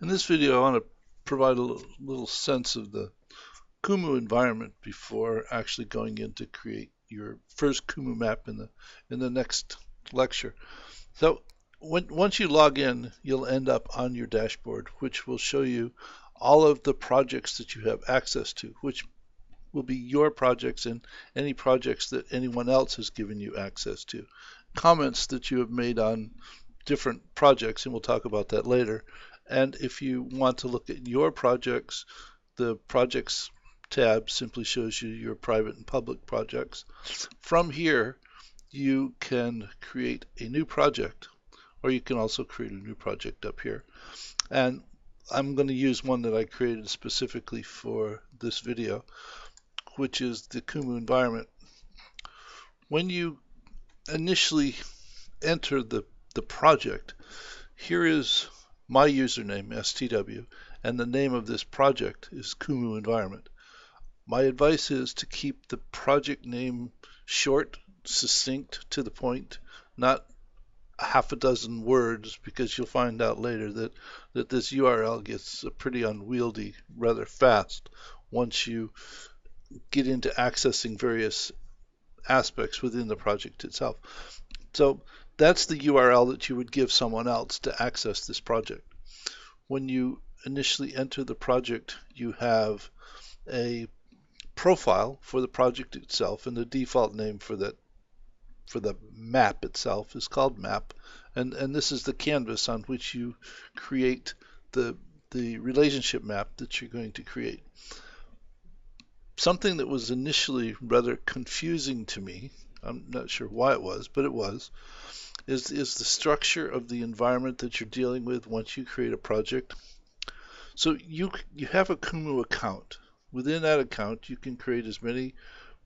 In this video, I want to provide a little sense of the Kumu environment before actually going in to create your first Kumu map in the next lecture. So once you log in, you'll end up on your dashboard, which will show you all of the projects that you have access to, which will be your projects and any projects that anyone else has given you access to. Comments that you have made on different projects, and we'll talk about that later. And if you want to look at your projects, the projects tab simply shows you your private and public projects. From here, you can create a new project, or you can also create a new project up here. And I'm going to use one that I created specifically for this video, which is the Kumu Environment. When you initially enter the project, here is my username, STW, and the name of this project is Kumu Environment. My advice is to keep the project name short, succinct, to the point, not half a dozen words, because you'll find out later that this URL gets pretty unwieldy rather fast once you get into accessing various aspects within the project itself. So that's the URL that you would give someone else to access this project. When you initially enter the project, you have a profile for the project itself, and the default name for the map itself is called map, and this is the canvas on which you create the relationship map that you're going to create. Something that was initially rather confusing to me, I'm not sure why it was, but it was, is the structure of the environment that you're dealing with once you create a project. So you have a Kumu account. Within that account, you can create as many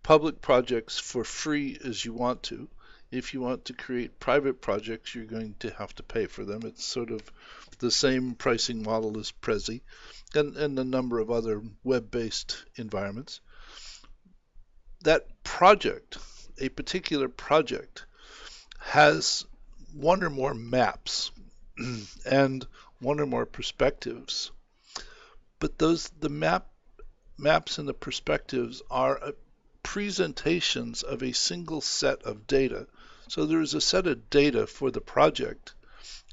public projects for free as you want to. If you want to create private projects, you're going to have to pay for them. It's sort of the same pricing model as Prezi and a number of other web-based environments. That project, a particular project, has one or more maps and one or more perspectives. But the maps and the perspectives are presentations of a single set of data. So there is a set of data for the project,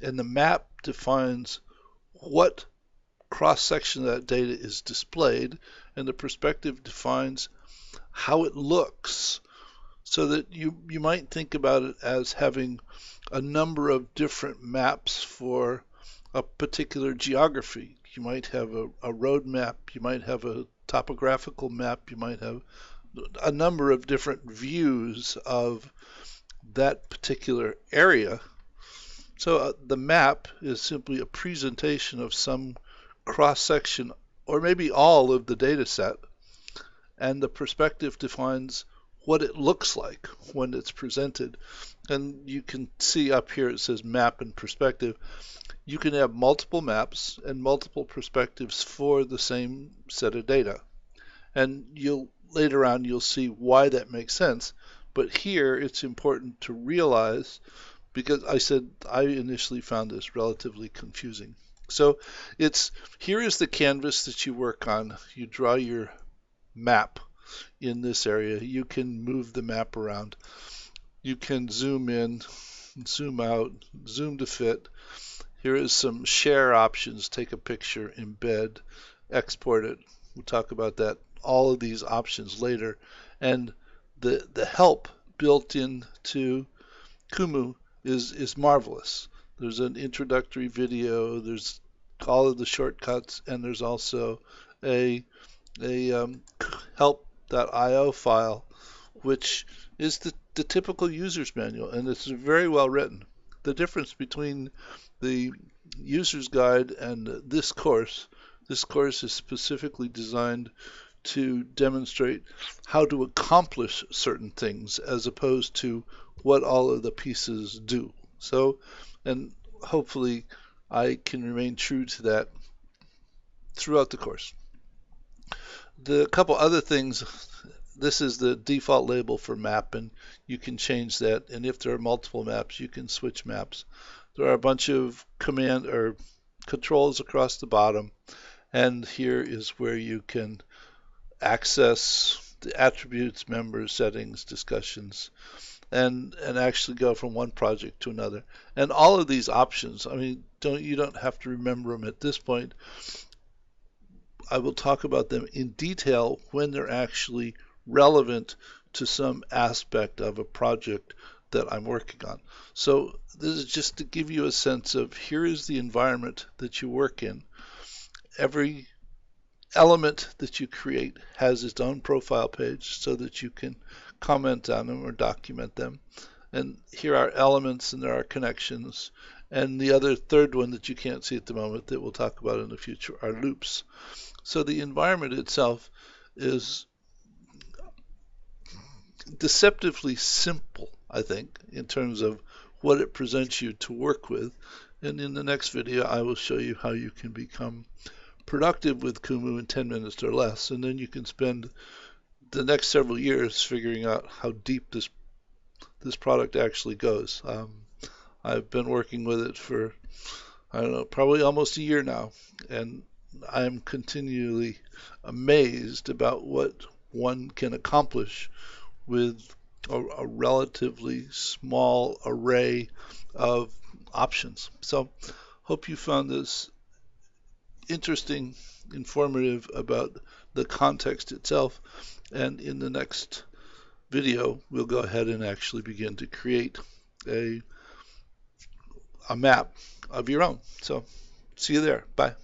and the map defines what cross-section of that data is displayed, and the perspective defines how it looks. So that you might think about it as having a number of different maps for a particular geography. You might have a road map, you might have a topographical map, you might have a number of different views of that particular area. So the map is simply a presentation of some cross-section, or maybe all of the data set, and the perspective defines what it looks like when it's presented. And you can see up here it says map and perspective. You can have multiple maps and multiple perspectives for the same set of data. And later on you'll see why that makes sense. But here it's important to realize, because I said I initially found this relatively confusing. So here is the canvas that you work on. You draw your map in this area. You can move the map around. You can zoom in, zoom out, zoom to fit. Here is some share options. Take a picture, embed, export it. We'll talk about that. All of these options later. And the help built into Kumu is marvelous. There's an introductory video, there's all of the shortcuts, and there's also a help.io file, which is the typical user's manual, and it's very well written. The difference between the user's guide and this course is specifically designed to demonstrate how to accomplish certain things as opposed to what all of the pieces do. So, and hopefully I can remain true to that throughout the course. The couple other things, this is the default label for map, and you can change that, and if there are multiple maps you can switch maps. There are a bunch of controls across the bottom, and here is where you can access the attributes, members, settings, discussions, and actually go from one project to another. And all of these options, I mean, you don't have to remember them at this point. I will talk about them in detail when they're actually relevant to some aspect of a project that I'm working on. So this is just to give you a sense of here is the environment that you work in. Every element that you create has its own profile page so that you can comment on them or document them. And here are elements and there are connections. And the other third one that you can't see at the moment that we'll talk about in the future are loops. So the environment itself is deceptively simple, I think, in terms of what it presents you to work with. And in the next video, I will show you how you can become productive with Kumu in 10 minutes or less. And then you can spend the next several years figuring out how deep this product actually goes. I've been working with it for, I don't know, probably almost a year now. And I'm continually amazed about what one can accomplish with a relatively small array of options. So hope you found this interesting, informative about the context itself. And in the next video, we'll go ahead and actually begin to create a map of your own. So see you there. Bye.